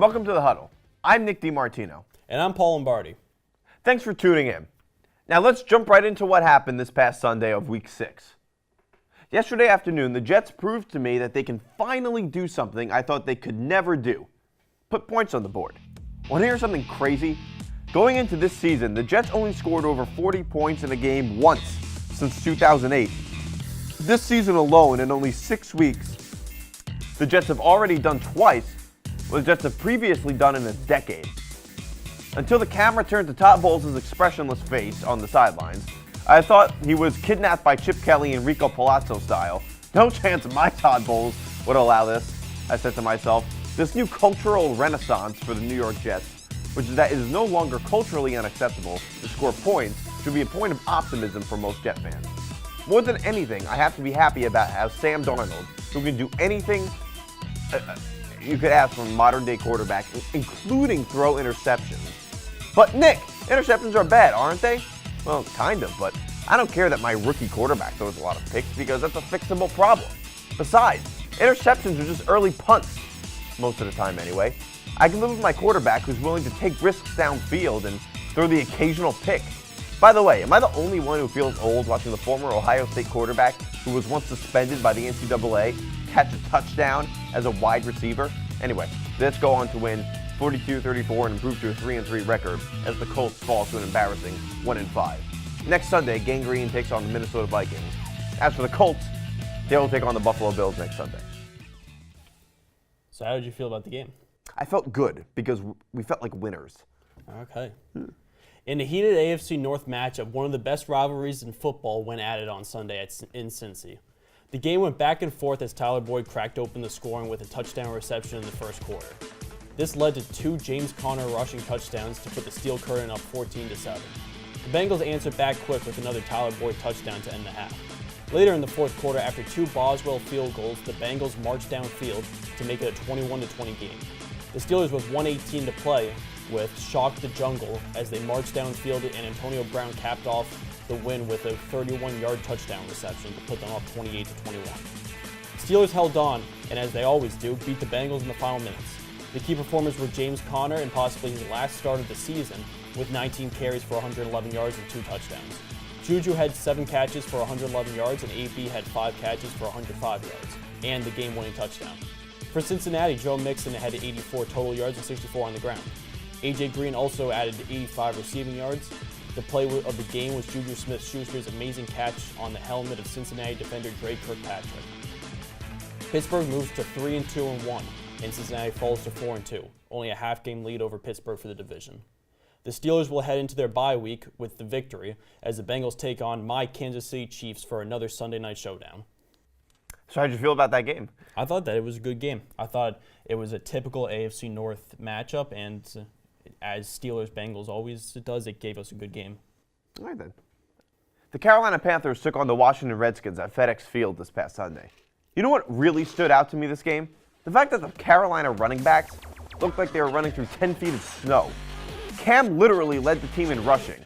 and welcome to the Huddle. I'm Nick DiMartino. And I'm Paul Lombardi. Thanks for tuning in. Now let's jump right into what happened this past Sunday of Week 6. Yesterday afternoon, the Jets proved to me that they can finally do something I thought they could never do. Put points on the board. Want to hear something crazy? Going into this season, the Jets only scored over 40 points in a game once since 2008. This season alone, in only 6 weeks, the Jets have already done twice what the Jets have previously done in a decade. Until the camera turned to Todd Bowles' expressionless face on the sidelines, I thought he was kidnapped by Chip Kelly and Rico Palazzo style. No chance my Todd Bowles would allow this, I said to myself. This new cultural renaissance for the New York Jets, which is that it is no longer culturally unacceptable to score points, should be a point of optimism for most Jet fans. More than anything, I have to be happy about how Sam Darnold, who can do anything you could ask from a modern-day quarterback, including throw interceptions. But Nick, interceptions are bad, aren't they? Well, kind of, but I don't care that my rookie quarterback throws a lot of picks because that's a fixable problem. Besides, interceptions are just early punts, most of the time anyway. I can live with my quarterback who's willing to take risks downfield and throw the occasional pick. By the way, am I the only one who feels old watching the former Ohio State quarterback who was once suspended by the NCAA catch a touchdown as a wide receiver? Anyway, let's go on to win 42-34 and improve to a 3-3 record as the Colts fall to an embarrassing 1-5. Next Sunday, Gang Green takes on the Minnesota Vikings. As for the Colts, they will take on the Buffalo Bills next Sunday. So how did you feel about the game? I felt good because we felt like winners. Okay. In the heated AFC North matchup, one of the best rivalries in football went at it on Sunday in Cincy. The game went back and forth as Tyler Boyd cracked open the scoring with a touchdown reception in the first quarter. This led to 2 James Conner rushing touchdowns to put the Steel Curtain up 14-7. The Bengals answered back quick with another Tyler Boyd touchdown to end the half. Later in the fourth quarter, after 2 Boswell field goals, the Bengals marched downfield to make it a 21-20 game. The Steelers, with 1:18 to play with, shocked the jungle as they marched downfield, and Antonio Brown capped off the win with a 31-yard touchdown reception to put them up 28-21. Steelers held on, and as they always do, beat the Bengals in the final minutes. The key performers were James Conner and possibly his last start of the season with 19 carries for 111 yards and 2 touchdowns. Juju had 7 catches for 111 yards and AB had 5 catches for 105 yards and the game-winning touchdown. For Cincinnati, Joe Mixon had 84 total yards and 64 on the ground. AJ Green also added 85 receiving yards. The play of the game was Juju Smith-Schuster's amazing catch on the helmet of Cincinnati defender Dre Kirkpatrick. Pittsburgh moves to 3-2-1, and Cincinnati falls to 4-2, only a half-game lead over Pittsburgh for the division. The Steelers will head into their bye week with the victory as the Bengals take on my Kansas City Chiefs for another Sunday night showdown. So how'd you feel about that game? I thought that it was a good game. I thought it was a typical AFC North matchup, and as Steelers-Bengals always does, it gave us a good game. All right, then. The Carolina Panthers took on the Washington Redskins at FedEx Field this past Sunday. You know what really stood out to me this game? The fact that the Carolina running backs looked like they were running through 10 feet of snow. Cam literally led the team in rushing.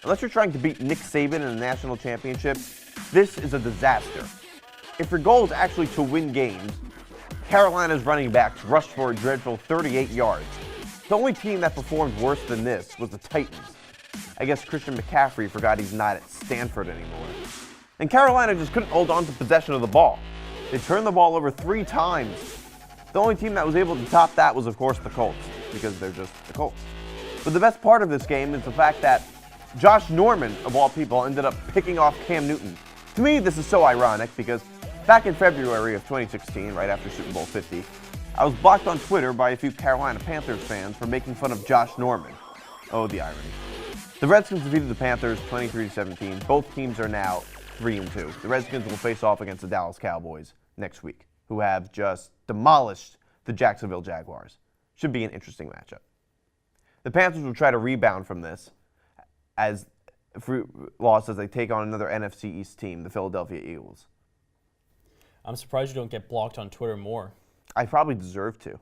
Unless you're trying to beat Nick Saban in a national championship, this is a disaster. If your goal is actually to win games, Carolina's running backs rushed for a dreadful 38 yards. The only team that performed worse than this was the Titans. I guess Christian McCaffrey forgot he's not at Stanford anymore. And Carolina just couldn't hold on to possession of the ball. They turned the ball over 3 times. The only team that was able to top that was, of course, the Colts, because they're just the Colts. But the best part of this game is the fact that Josh Norman, of all people, ended up picking off Cam Newton. To me, this is so ironic because back in February of 2016, right after Super Bowl 50, I was blocked on Twitter by a few Carolina Panthers fans for making fun of Josh Norman. Oh, the irony. The Redskins defeated the Panthers 23-17. Both teams are now 3-2. The Redskins will face off against the Dallas Cowboys next week, who have just demolished the Jacksonville Jaguars. Should be an interesting matchup. The Panthers will try to rebound from this loss as they take on another NFC East team, the Philadelphia Eagles. I'm surprised you don't get blocked on Twitter more. I probably deserve to.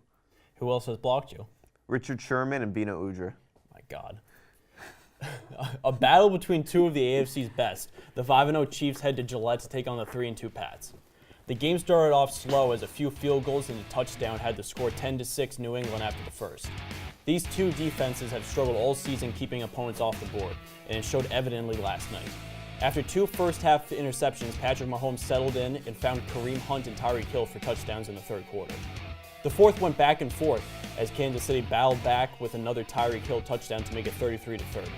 Who else has blocked you? Richard Sherman and Bino Udrih. My God. A battle between 2 of the AFC's best. The 5-0 Chiefs head to Gillette to take on the 3-2 Pats. The game started off slow as a few field goals and a touchdown had the score 10-6 New England after the first. These two defenses have struggled all season keeping opponents off the board, and it showed evidently last night. After two first-half interceptions, Patrick Mahomes settled in and found Kareem Hunt and Tyreek Hill for touchdowns in the third quarter. The fourth went back and forth as Kansas City battled back with another Tyreek Hill touchdown to make it 33-30.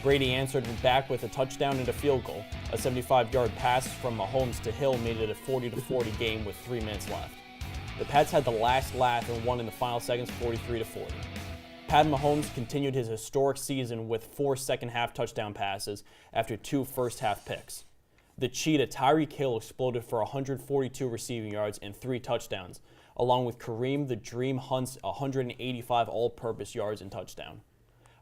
Brady answered back with a touchdown and a field goal. A 75-yard pass from Mahomes to Hill made it a 40-40 game with 3 minutes left. The Pats had the last laugh and won in the final seconds 43-40. Pat Mahomes continued his historic season with 4 second-half touchdown passes after 2 first-half picks. The Cheetah Tyreek Hill exploded for 142 receiving yards and 3 touchdowns, along with Kareem the Dream Hunt's 185 all-purpose yards and touchdown.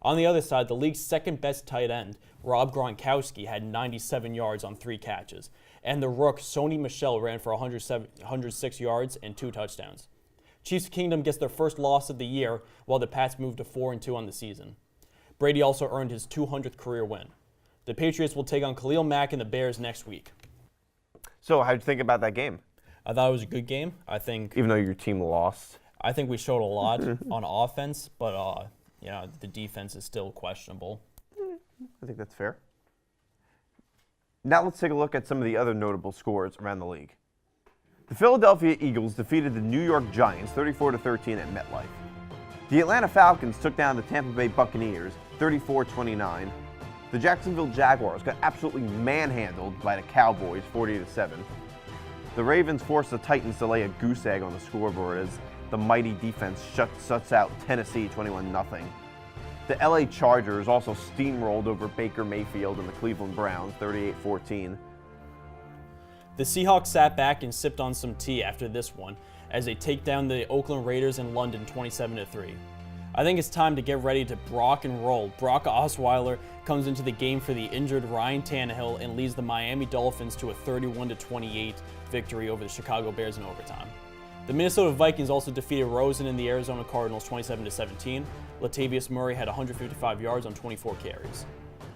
On the other side, the league's second-best tight end, Rob Gronkowski, had 97 yards on 3 catches, and the rook, Sony Michel, ran for 106 yards and 2 touchdowns. Chiefs Kingdom gets their first loss of the year, while the Pats moved to 4-2 on the season. Brady also earned his 200th career win. The Patriots will take on Khalil Mack and the Bears next week. So how'd you think about that game? I thought it was a good game. Even though your team lost? I think we showed a lot on offense, but the defense is still questionable. I think that's fair. Now let's take a look at some of the other notable scores around the league. The Philadelphia Eagles defeated the New York Giants 34-13 at MetLife. The Atlanta Falcons took down the Tampa Bay Buccaneers 34-29. The Jacksonville Jaguars got absolutely manhandled by the Cowboys 40-7. The Ravens forced the Titans to lay a goose egg on the scoreboard as the mighty defense shuts out Tennessee 21-0. The LA Chargers also steamrolled over Baker Mayfield and the Cleveland Browns 38-14. The Seahawks sat back and sipped on some tea after this one as they take down the Oakland Raiders in London 27-3. I think it's time to get ready to rock and roll. Brock Osweiler comes into the game for the injured Ryan Tannehill and leads the Miami Dolphins to a 31-28 victory over the Chicago Bears in overtime. The Minnesota Vikings also defeated Rosen and the Arizona Cardinals 27-17. Latavius Murray had 155 yards on 24 carries.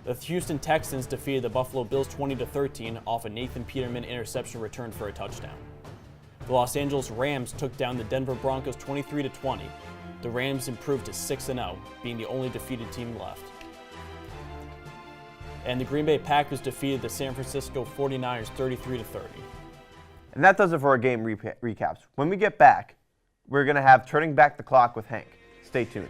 The Houston Texans defeated the Buffalo Bills 20-13 off a Nathan Peterman interception return for a touchdown. The Los Angeles Rams took down the Denver Broncos 23-20. The Rams improved to 6-0, being the only defeated team left. And the Green Bay Packers defeated the San Francisco 49ers 33-30. And that does it for our game recaps. When we get back, we're going to have Turning Back the Clock with Hank. Stay tuned.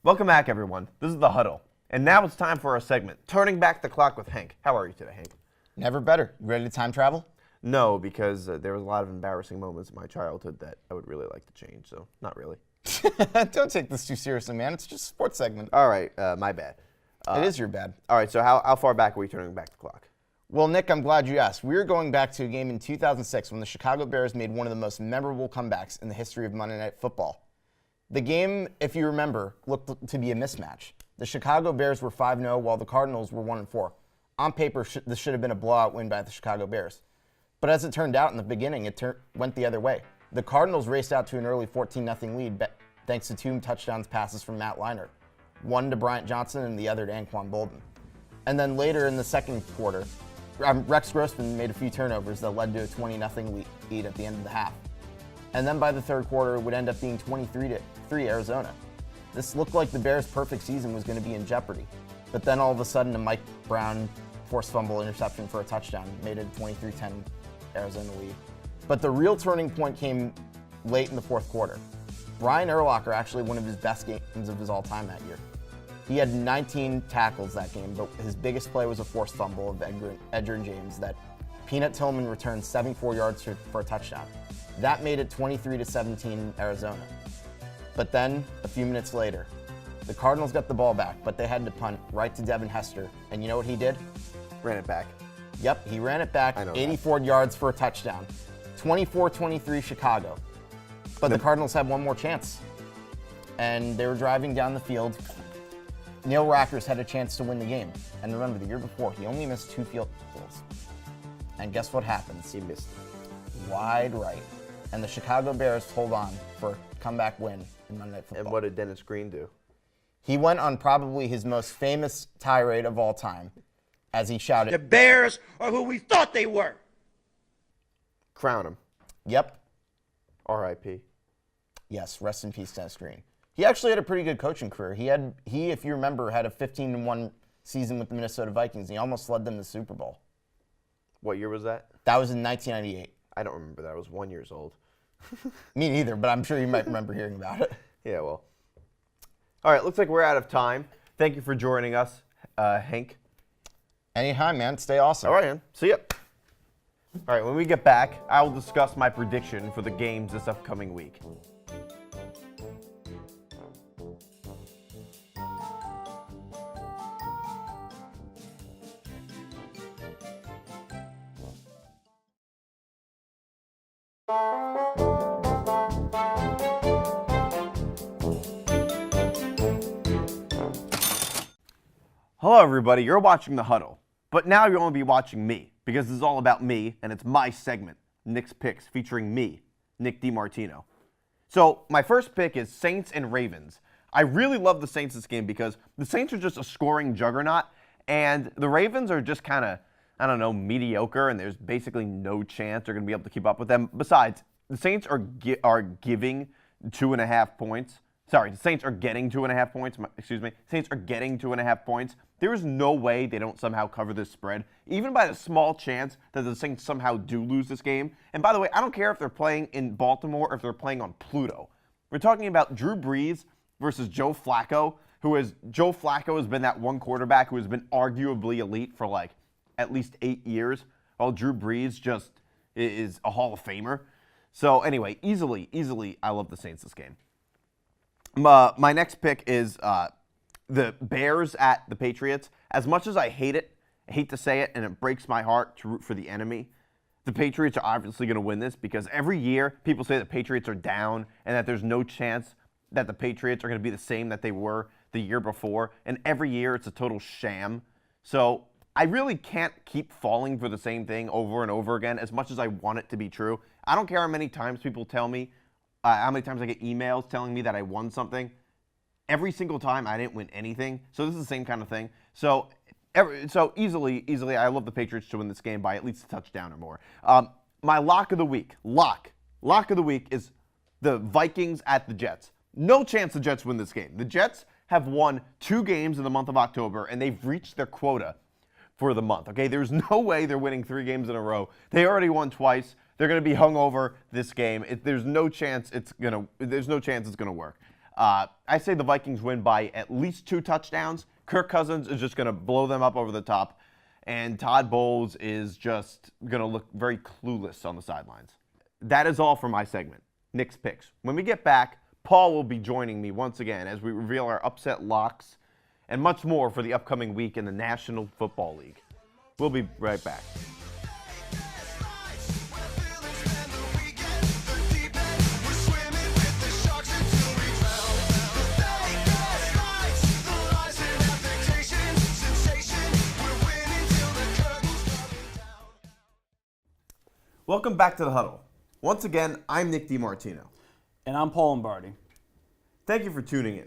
Welcome back, everyone. This is The Huddle. And now it's time for our segment, Turning Back the Clock with Hank. How are you today, Hank? Never better. You ready to time travel? No, because there was a lot of embarrassing moments in my childhood that I would really like to change, so not really. Don't take this too seriously, man. It's just a sports segment. All right, my bad. It is your bad. All right, so how far back are we turning back the clock? Well, Nick, I'm glad you asked. We're going back to a game in 2006 when the Chicago Bears made one of the most memorable comebacks in the history of Monday Night Football. The game, if you remember, looked to be a mismatch. The Chicago Bears were 5-0 while the Cardinals were 1-4. On paper, this should have been a blowout win by the Chicago Bears. But as it turned out in the beginning, it went the other way. The Cardinals raced out to an early 14-0 lead thanks to 2 touchdowns passes from Matt Leinart, one to Bryant Johnson and the other to Anquan Bolden. And then later in the second quarter, Rex Grossman made a few turnovers that led to a 20-0 lead at the end of the half. And then by the third quarter, it would end up being 23-3 Arizona. This looked like the Bears' perfect season was going to be in jeopardy. But then all of a sudden, a Mike Brown forced fumble interception for a touchdown made it a 23-10 Arizona lead. But the real turning point came late in the fourth quarter. Brian Urlacher actually one of his best games of his all-time that year. He had 19 tackles that game, but his biggest play was a forced fumble of Edgerrin James that Peanut Tillman returned 74 yards for a touchdown. That made it 23-17 Arizona. But then, a few minutes later, the Cardinals got the ball back, but they had to punt right to Devin Hester. And you know what he did? Ran it back. Yep, he ran it back, I know 84 yards for a touchdown. 24-23 Chicago. But the Cardinals had one more chance. And they were driving down the field. Neil Rackers had a chance to win the game. And remember, the year before, he only missed 2 field goals. And guess what happens? He missed it. Wide right. And the Chicago Bears hold on for a comeback win in Monday Night Football. And what did Dennis Green do? He went on probably his most famous tirade of all time as he shouted, The Bears are who we thought they were. Crown him. Yep. R.I.P. Yes, rest in peace, Dennis Green. He actually had a pretty good coaching career. He, if you remember, had a 15-1 season with the Minnesota Vikings. He almost led them to the Super Bowl. What year was that? That was in 1998. I don't remember that. I was 1 year old. Me neither, but I'm sure you might remember hearing about it. Yeah, well. All right, looks like we're out of time. Thank you for joining us, Hank. Anytime, man. Stay awesome. All right, man. See ya. All right, when we get back, I will discuss my prediction for the games this upcoming week. Hello, everybody. You're watching The Huddle, but now you're going to be watching me because this is all about me, and it's my segment, Nick's Picks, featuring me, Nick DiMartino. So my first pick is Saints and Ravens. I really love the Saints this game because the Saints are just a scoring juggernaut, and the Ravens are just kind of, I don't know, mediocre, and there's basically no chance they're going to be able to keep up with them. Besides, the Saints are giving 2.5 points. Sorry, the Saints are getting 2.5 points. Saints are getting 2.5 points. There is no way they don't somehow cover this spread, even by the small chance that the Saints somehow do lose this game. And by the way, I don't care if they're playing in Baltimore or if they're playing on Pluto. We're talking about Drew Brees versus Joe Flacco, Joe Flacco has been that one quarterback who has been arguably elite for like at least 8 years, while Drew Brees just is a Hall of Famer. So anyway, easily, I love the Saints this game. My next pick is the Bears at the Patriots. As much as I hate to say it, and it breaks my heart to root for the enemy, the Patriots are obviously going to win this because every year people say the Patriots are down and that there's no chance that the Patriots are going to be the same that they were the year before. And every year it's a total sham. So I really can't keep falling for the same thing over and over again as much as I want it to be true. I don't care how many times people tell me, how many times I get emails telling me that I won something. Every single time I didn't win anything. So this is the same kind of thing. So easily, I love the Patriots to win this game by at least a touchdown or more. My lock of the week is the Vikings at the Jets. No chance the Jets win this game. The Jets have won 2 games in the month of October, and they've reached their quota for the month. Okay, there's no way they're winning 3 games in a row. They already won twice. They're going to be hungover this game. There's no chance it's going to work. I say the Vikings win by at least 2 touchdowns. Kirk Cousins is just going to blow them up over the top, and Todd Bowles is just going to look very clueless on the sidelines. That is all for my segment, Nick's Picks. When we get back, Paul will be joining me once again as we reveal our upset locks and much more for the upcoming week in the National Football League. We'll be right back. Welcome back to The Huddle. Once again, I'm Nick DiMartino. And I'm Paul Lombardi. Thank you for tuning in.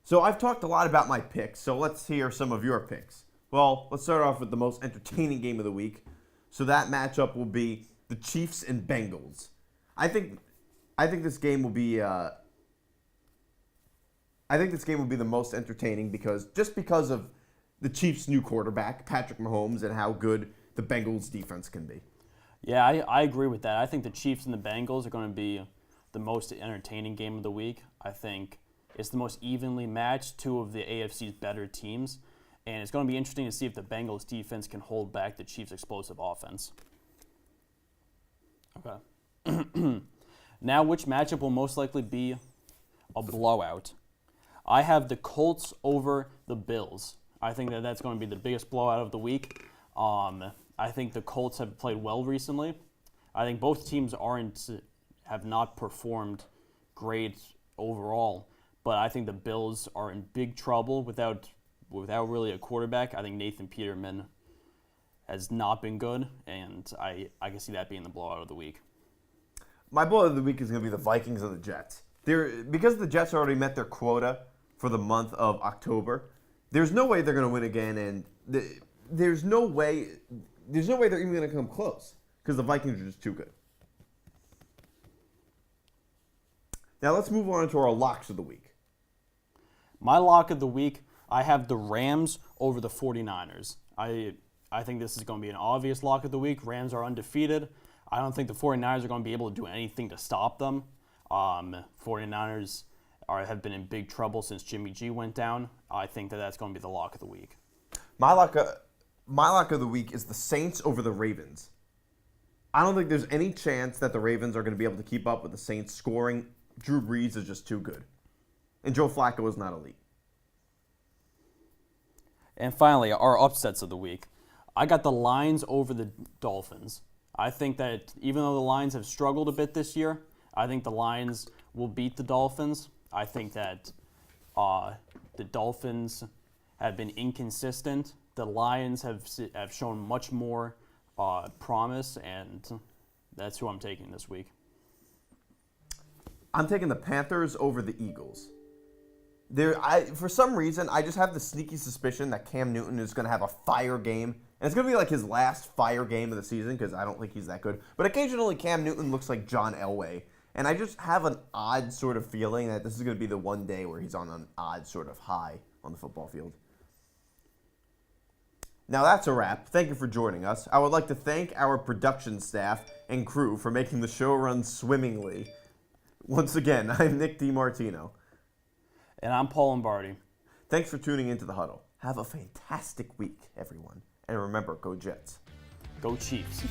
So I've talked a lot about my picks, so let's hear some of your picks. Well, let's start off with the most entertaining game of the week. So that matchup will be the Chiefs and Bengals. I think this game will be the most entertaining because of the Chiefs' new quarterback, Patrick Mahomes, and how good the Bengals defense can be. Yeah, I agree with that. I think the Chiefs and the Bengals are going to be the most entertaining game of the week. I think it's the most evenly matched, 2 of the AFC's better teams. And it's going to be interesting to see if the Bengals defense can hold back the Chiefs' explosive offense. Okay. Now, which matchup will most likely be a blowout? I have the Colts over the Bills. I think that's going to be the biggest blowout of the week. I think the Colts have played well recently. I think both teams have not performed great overall, but I think the Bills are in big trouble without really a quarterback. I think Nathan Peterman has not been good, and I can see that being the blowout of the week. My blowout of the week is going to be the Vikings and the Jets. Because the Jets already met their quota for the month of October, there's no way they're going to win again, and there's no way they're even going to come close because the Vikings are just too good. Now let's move on to our locks of the week. My lock of the week, I have the Rams over the 49ers. I think this is going to be an obvious lock of the week. Rams are undefeated. I don't think the 49ers are going to be able to do anything to stop them. 49ers have been in big trouble since Jimmy G went down. I think that's going to be the lock of the week. My lock of the week is the Saints over the Ravens. I don't think there's any chance that the Ravens are going to be able to keep up with the Saints scoring. Drew Brees is just too good. And Joe Flacco is not elite. And finally, our upsets of the week. I got the Lions over the Dolphins. I think that even though the Lions have struggled a bit this year, I think the Lions will beat the Dolphins. I think that the Dolphins have been inconsistent. The Lions have shown much more promise, and that's who I'm taking this week. I'm taking the Panthers over the Eagles. For some reason, I just have the sneaky suspicion that Cam Newton is going to have a fire game. And it's going to be like his last fire game of the season because I don't think he's that good. But occasionally, Cam Newton looks like John Elway. And I just have an odd sort of feeling that this is going to be the one day where he's on an odd sort of high on the football field. Now that's a wrap. Thank you for joining us. I would like to thank our production staff and crew for making the show run swimmingly. Once again, I'm Nick DiMartino. And I'm Paul Lombardi. Thanks for tuning into The Huddle. Have a fantastic week, everyone. And remember, go Jets. Go Chiefs.